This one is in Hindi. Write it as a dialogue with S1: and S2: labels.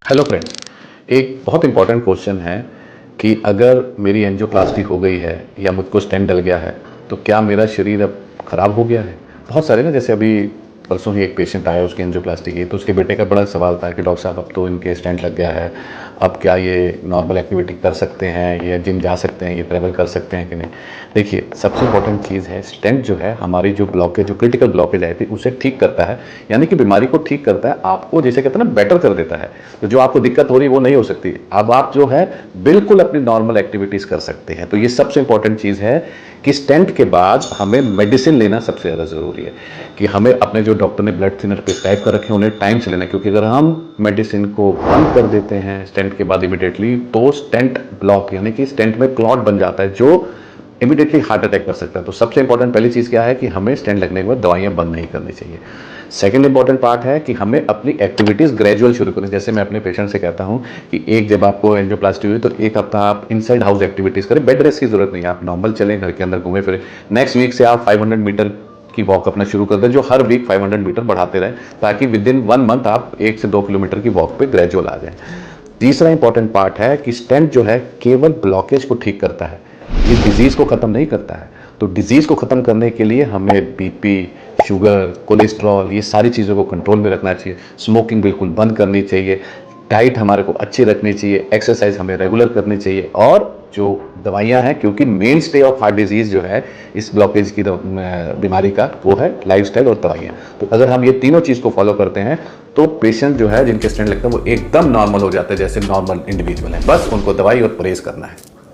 S1: हेलो फ्रेंड्स, एक बहुत इंपॉर्टेंट क्वेश्चन है कि अगर मेरी एंजियोप्लास्टी हो गई है या मुझको स्टेंट डल गया है तो क्या मेरा शरीर अब ख़राब हो गया है। बहुत सारे ना, जैसे अभी परसों ही एक पेशेंट आया उसकी एंजियोप्लास्टी की, तो उसके बेटे का बड़ा सवाल था कि डॉक्टर साहब अब तो इनके स्टेंट लग गया है, अब क्या ये नॉर्मल एक्टिविटी कर सकते हैं, ये जिम जा सकते हैं, ये ट्रैवल कर सकते हैं कि नहीं। देखिए, सबसे इंपॉर्टेंट चीज़ है स्टेंट जो है हमारी जो ब्लॉकेज, जो क्रिटिकल ब्लॉकेज आई थी उसे ठीक करता है, यानी कि बीमारी को ठीक करता है, आपको जैसे कहते हैं ना बेटर कर देता है। तो जो आपको दिक्कत हो रही है वो नहीं हो सकती, अब आप जो है बिल्कुल अपनी नॉर्मल एक्टिविटीज़ कर सकते हैं। तो ये सबसे इंपॉर्टेंट चीज़ है कि स्टेंट के बाद हमें मेडिसिन लेना सबसे ज़्यादा ज़रूरी है, कि हमें अपने जो डॉक्टर ने ब्लड थिनर प्रिस्क्राइब कर रखे हैं उन्हें टाइम से लेना है, क्योंकि अगर हम मेडिसिन को बंद कर देते हैं स्टेंट के बाद इमीडिएटली, तो स्टेंट ब्लॉक यानी कि स्टेंट में क्लॉट बन जाता है जो इमीडिएटली हार्ट अटैक कर सकता है। तो सबसे इंपॉर्टेंट पहली चीज़ क्या है कि हमें स्टेंट लगने के बाद दवाइयाँ बंद नहीं करनी चाहिए। सेकंड इंपॉर्टेंट पार्ट है कि हमें अपनी एक्टिविटीज़ ग्रेजुअल शुरू करनी। जैसे मैं अपने पेशेंट से कहता हूँ कि एक जब आपको एंजियोप्लास्टी हुई तो एक हफ्ता आप इनसाइड हाउस एक्टिविटीज़ करें, बेड रेस्ट की जरूरत नहीं है, आप नॉर्मल चलें, घर के अंदर घूमे फिरें। नेक्स्ट वीक से आप 500 मीटर की वॉक अपना शुरू कर दें, जो हर वीक 500 मीटर बढ़ाते रहें, ताकि विद इन 1 मंथ आप 1 से 2 किलोमीटर की वॉक पे ग्रेजुअल आ जाएं। तीसरा इंपॉर्टेंट पार्ट है कि स्टेंट जो है केवल ब्लॉकेज को ठीक करता है, ये डिजीज़ को ख़त्म नहीं करता है। तो डिजीज़ को ख़त्म करने के लिए हमें बीपी, शुगर, कोलेस्ट्रॉल, ये सारी चीज़ों को कंट्रोल में रखना चाहिए। स्मोकिंग बिल्कुल बंद करनी चाहिए, डाइट हमारे को अच्छी रखनी चाहिए, एक्सरसाइज हमें रेगुलर करनी चाहिए, और जो दवाइयाँ हैं, क्योंकि main stay of heart disease जो है इस ब्लॉकेज की बीमारी का, वो है लाइफस्टाइल और दवाइयाँ। तो अगर हम ये तीनों चीज़ को फॉलो करते हैं तो पेशेंट जो है जिनके स्टेंट लगता है वो एकदम नॉर्मल हो जाते हैं, जैसे नॉर्मल इंडिविजुअल है, बस उनको दवाई और परहेज करना है।